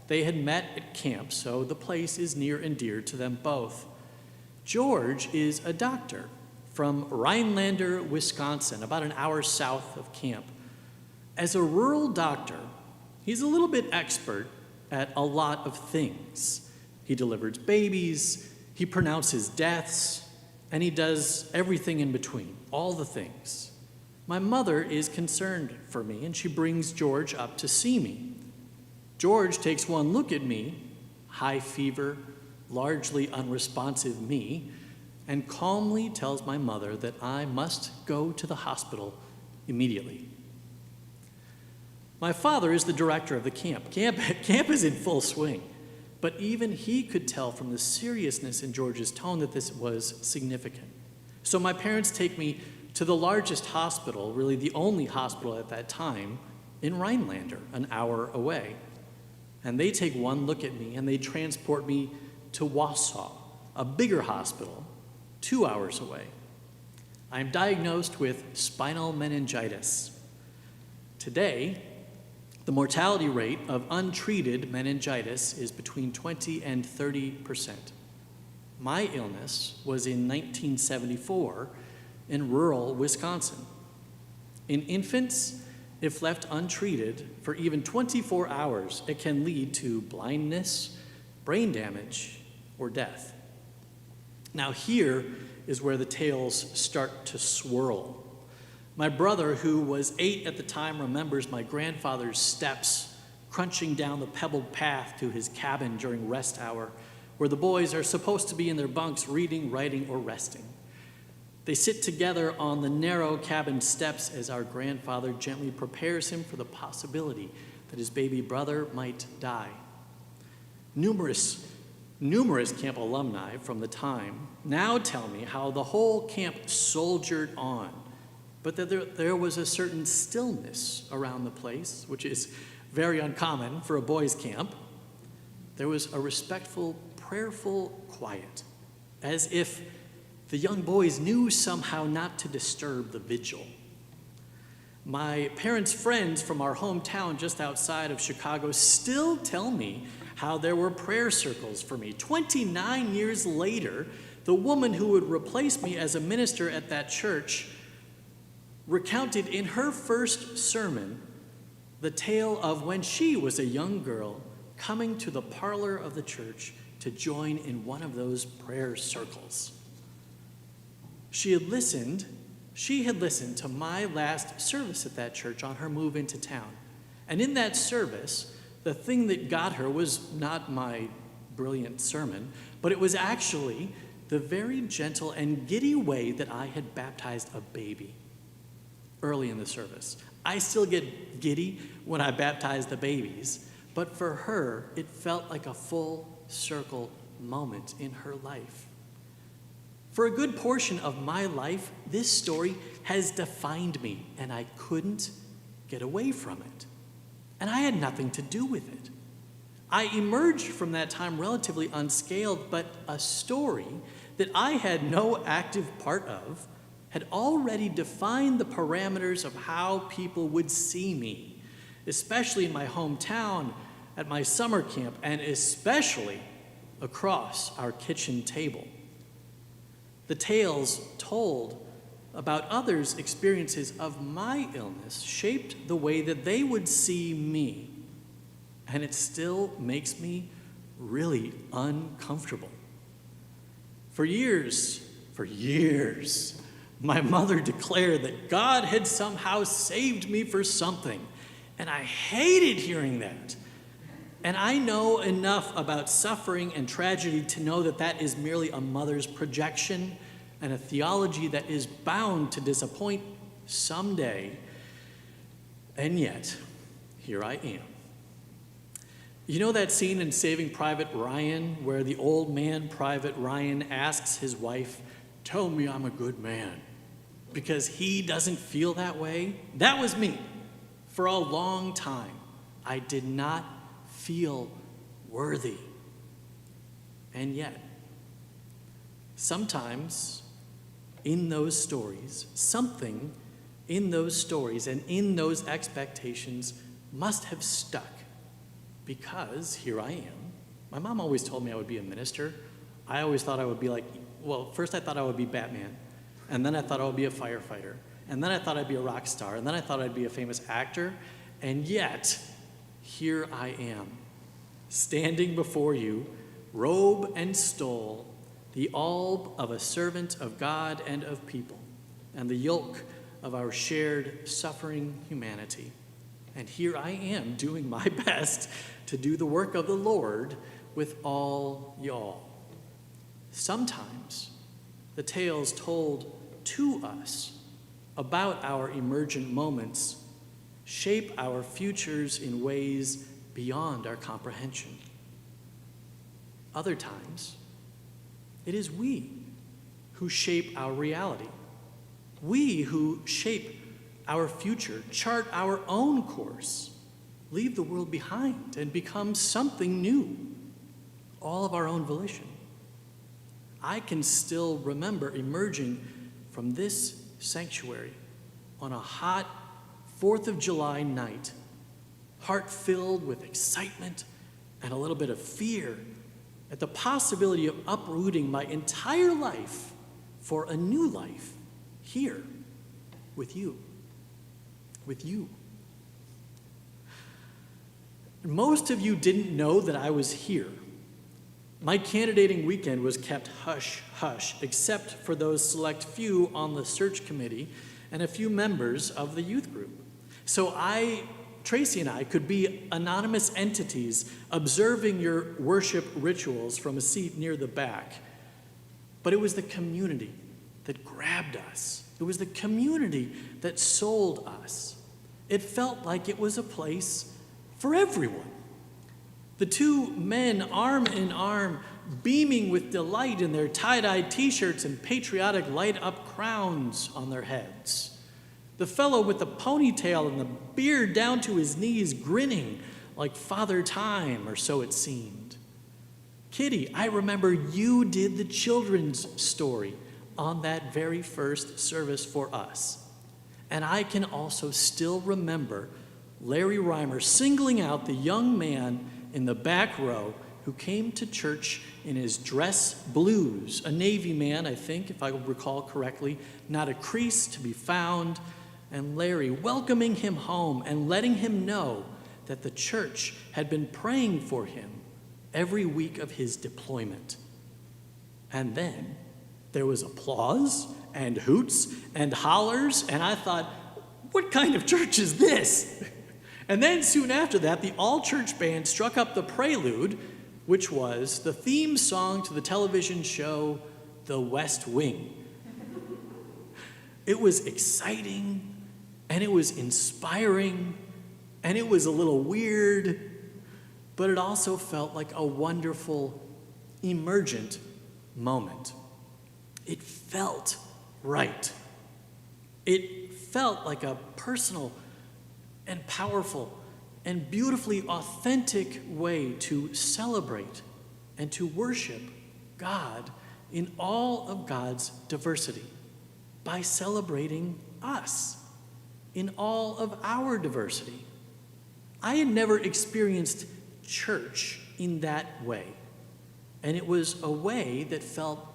They had met at camp, so the place is near and dear to them both. George is a doctor from Rhinelander, Wisconsin, about an hour south of camp. As a rural doctor, he's a little bit expert at a lot of things. He delivers babies, he pronounces deaths, and he does everything in between, all the things. My mother is concerned for me, and she brings George up to see me. George takes one look at me, high fever, largely unresponsive me, and calmly tells my mother that I must go to the hospital immediately. My father is the director of the camp. Camp is in full swing, but even he could tell from the seriousness in George's tone that this was significant. So my parents take me to the largest hospital, really the only hospital at that time, in Rhinelander, an hour away. And they take one look at me and they transport me to Wausau, a bigger hospital, 2 hours away. I am diagnosed with spinal meningitis. Today, the mortality rate of untreated meningitis is between 20 and 30%. My illness was in 1974 in rural Wisconsin. In infants, if left untreated for even 24 hours, it can lead to blindness, brain damage, or death. Now here is where the tales start to swirl. My brother, who was 8 at the time, remembers my grandfather's steps crunching down the pebbled path to his cabin during rest hour, where the boys are supposed to be in their bunks reading, writing, or resting. They sit together on the narrow cabin steps as our grandfather gently prepares him for the possibility that his baby brother might die. Numerous camp alumni from the time now tell me how the whole camp soldiered on, but that there was a certain stillness around the place, which is very uncommon for a boys' camp. There was a respectful, prayerful quiet, as if the young boys knew somehow not to disturb the vigil. My parents' friends from our hometown just outside of Chicago still tell me how there were prayer circles for me. 29 years later, the woman who would replace me as a minister at that church recounted in her first sermon the tale of when she was a young girl coming to the parlor of the church to join in one of those prayer circles. She had listened to my last service at that church on her move into town. And in that service, the thing that got her was not my brilliant sermon, but it was actually the very gentle and giddy way that I had baptized a baby early in the service. I still get giddy when I baptize the babies, but for her, it felt like a full circle moment in her life. For a good portion of my life, this story has defined me, and I couldn't get away from it. And I had nothing to do with it. I emerged from that time relatively unscathed, but a story that I had no active part of had already defined the parameters of how people would see me, especially in my hometown, at my summer camp, and especially across our kitchen table. The tales told about others' experiences of my illness shaped the way that they would see me, and it still makes me really uncomfortable. For years, my mother declared that God had somehow saved me for something, and I hated hearing that. And I know enough about suffering and tragedy to know that that is merely a mother's projection and a theology that is bound to disappoint someday. And yet, here I am. You know that scene in Saving Private Ryan where the old man, Private Ryan, asks his wife, "Tell me I'm a good man," because he doesn't feel that way? That was me. For a long time, I did not feel worthy. And yet, sometimes in those stories, something in those stories and in those expectations must have stuck, because here I am. My mom always told me I would be a minister. I always thought I would be first I thought I would be Batman, and then I thought I would be a firefighter, and then I thought I'd be a rock star, and then I thought I'd be a famous actor, and yet, here I am, standing before you, robe and stole, the alb of a servant of God and of people, and the yoke of our shared suffering humanity. And here I am doing my best to do the work of the Lord with all y'all. Sometimes the tales told to us about our emergent moments shape our futures in ways beyond our comprehension. Other times, it is we who shape our reality. We who shape our future, chart our own course, leave the world behind and become something new, all of our own volition. I can still remember emerging from this sanctuary on a hot 4th of July night, heart filled with excitement and a little bit of fear at the possibility of uprooting my entire life for a new life here with you. With you. Most of you didn't know that I was here. My candidating weekend was kept hush-hush, except for those select few on the search committee and a few members of the youth group. So Tracy and I could be anonymous entities observing your worship rituals from a seat near the back. But it was the community that grabbed us. It was the community that sold us. It felt like it was a place for everyone. The two men, arm in arm, beaming with delight in their tie-dyed t-shirts and patriotic light-up crowns on their heads. The fellow with the ponytail and the beard down to his knees, grinning like Father Time, or so it seemed. Kitty, I remember you did the children's story on that very first service for us. And I can also still remember Larry Reimer singling out the young man in the back row who came to church in his dress blues, a Navy man, I think, if I recall correctly, not a crease to be found, and Larry welcoming him home and letting him know that the church had been praying for him every week of his deployment. And then there was applause and hoots and hollers, and I thought, what kind of church is this? And then soon after that, the all-church band struck up the prelude, which was the theme song to the television show The West Wing. It was exciting, and it was inspiring, and it was a little weird, but it also felt like a wonderful, emergent moment. It felt right. It felt like a personal and powerful and beautifully authentic way to celebrate and to worship God in all of God's diversity by celebrating us in all of our diversity. I had never experienced church in that way, and it was a way that felt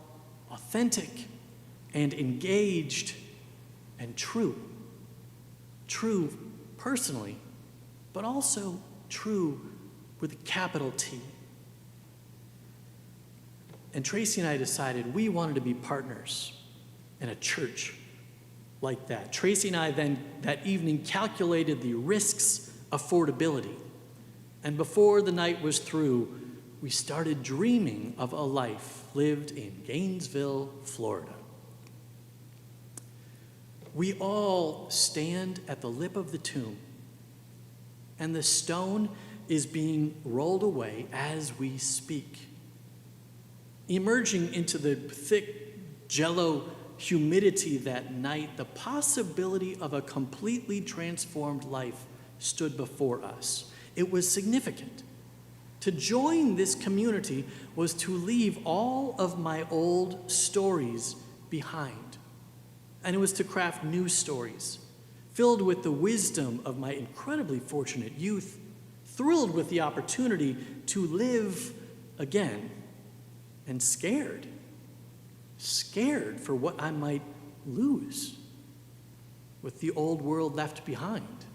authentic and engaged and true. True personally, but also true with a capital T. And Tracy and I decided we wanted to be partners in a church like that. Tracy and I then that evening calculated the risks, affordability, and before the night was through, we started dreaming of a life lived in Gainesville, Florida. We all stand at the lip of the tomb, and the stone is being rolled away as we speak. Emerging into the thick jello humidity that night, the possibility of a completely transformed life stood before us. It was significant. To join this community was to leave all of my old stories behind. And it was to craft new stories, filled with the wisdom of my incredibly fortunate youth, thrilled with the opportunity to live again, and scared for what I might lose, with the old world left behind,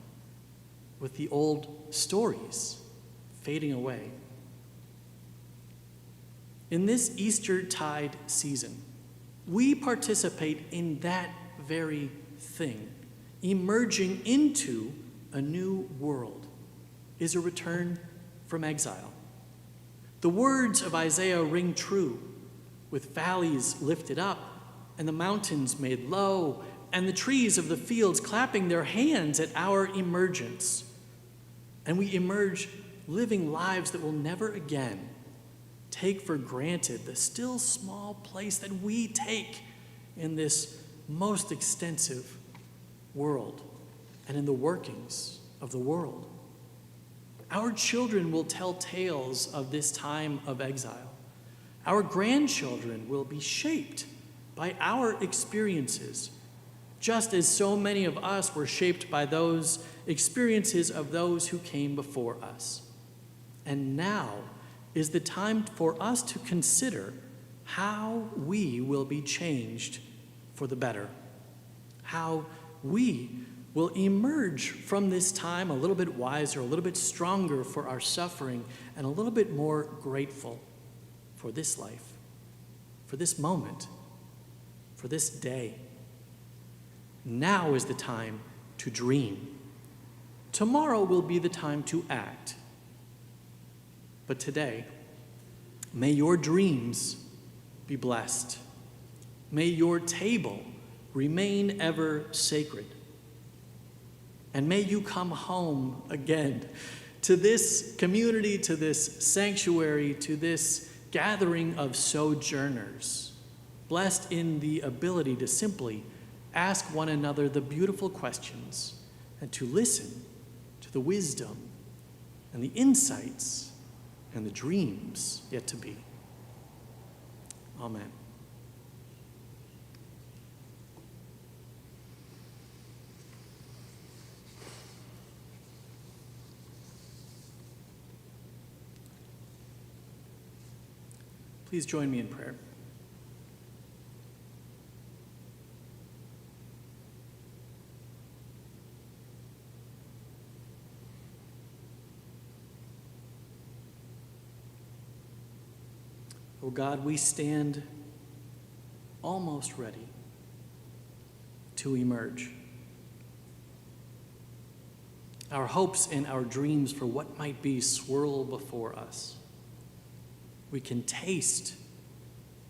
with the old stories fading away. In this Eastertide season, we participate in that very thing. Emerging into a new world is a return from exile. The words of Isaiah ring true, with valleys lifted up and the mountains made low and the trees of the fields clapping their hands at our emergence. And we emerge living lives that will never again take for granted the still small place that we take in this most extensive world and in the workings of the world. Our children will tell tales of this time of exile. Our grandchildren will be shaped by our experiences, just as so many of us were shaped by those experiences of those who came before us. And now is the time for us to consider how we will be changed for the better, how we will emerge from this time a little bit wiser, a little bit stronger for our suffering, and a little bit more grateful for this life, for this moment, for this day. Now is the time to dream. Tomorrow will be the time to act. But today, may your dreams be blessed. May your table remain ever sacred. And may you come home again to this community, to this sanctuary, to this gathering of sojourners, blessed in the ability to simply ask one another the beautiful questions and to listen to the wisdom and the insights and the dreams yet to be. Amen. Please join me in prayer. Oh God, we stand almost ready to emerge. Our hopes and our dreams for what might be swirl before us. We can taste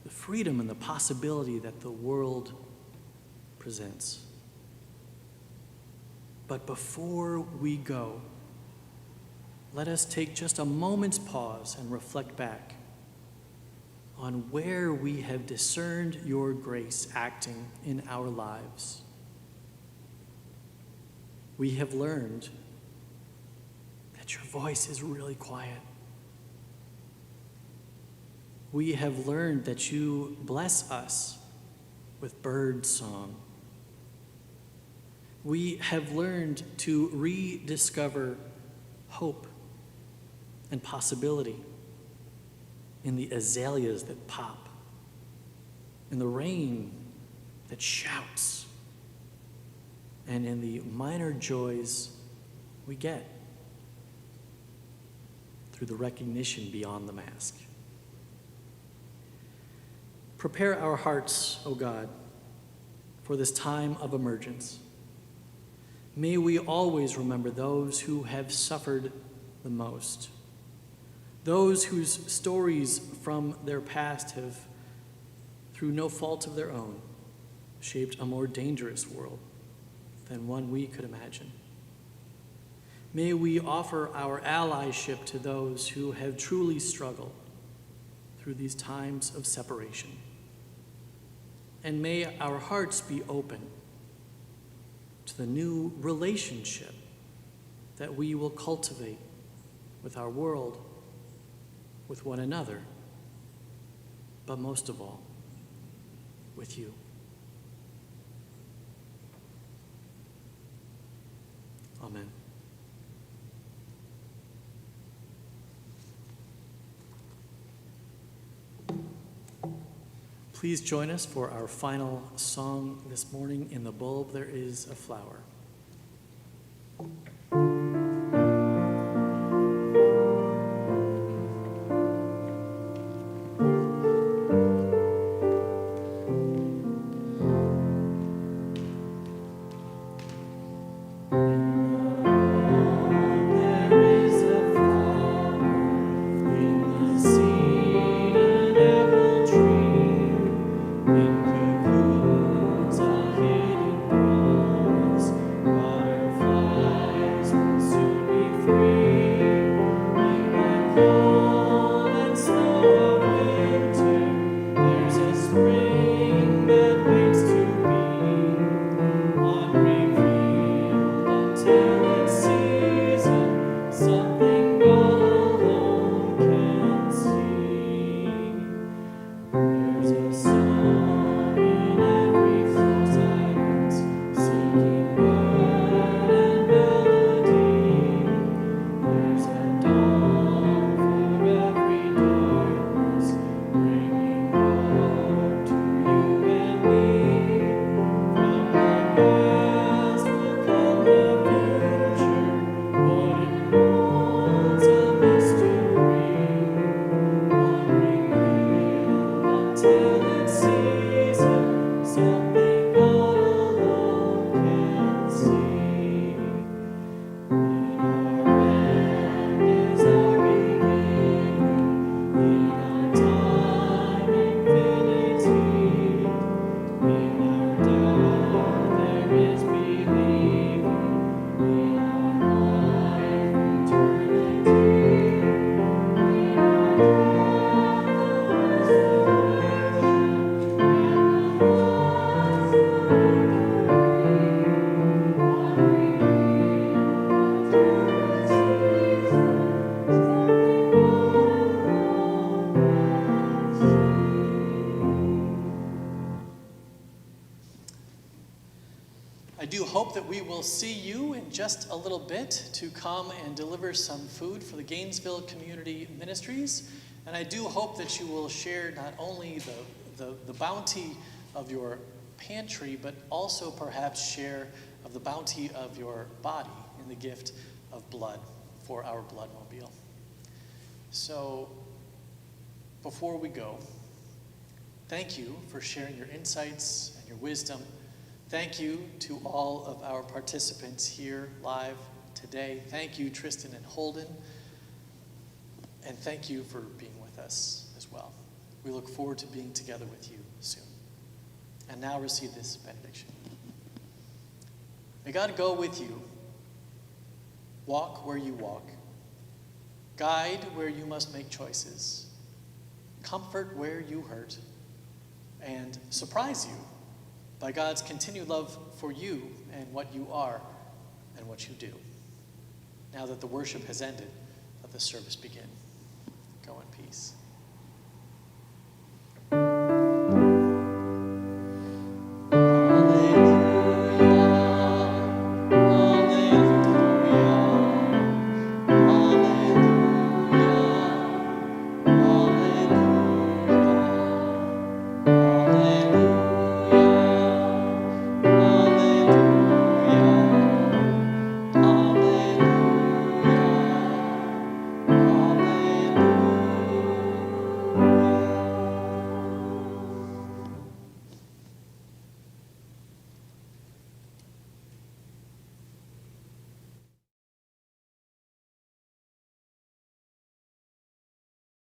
the freedom and the possibility that the world presents. But before we go, let us take just a moment's pause and reflect back on where we have discerned your grace acting in our lives. We have learned that your voice is really quiet. We have learned that you bless us with bird song. We have learned to rediscover hope and possibility in the azaleas that pop, in the rain that shouts, and in the minor joys we get through the recognition beyond the mask. Prepare our hearts, O God, for this time of emergence. May we always remember those who have suffered the most, those whose stories from their past have, through no fault of their own, shaped a more dangerous world than one we could imagine. May we offer our allyship to those who have truly struggled through these times of separation. And may our hearts be open to the new relationship that we will cultivate with our world, with one another, but most of all, with you. Amen. Please join us for our final song this morning, In the Bulb There Is a Flower. I do hope that we will see you in just a little bit to come and deliver some food for the Gainesville Community Ministries. And I do hope that you will share not only the bounty of your pantry, but also perhaps share of the bounty of your body in the gift of blood for our bloodmobile. So before we go, thank you for sharing your insights and your wisdom. Thank you to all of our participants here live today. Thank you, Tristan and Holden. And thank you for being with us as well. We look forward to being together with you soon. And now receive this benediction. May God go with you. Walk where you walk. Guide where you must make choices. Comfort where you hurt. And surprise you by God's continued love for you and what you are and what you do. Now that the worship has ended, let the service begin. Go in peace.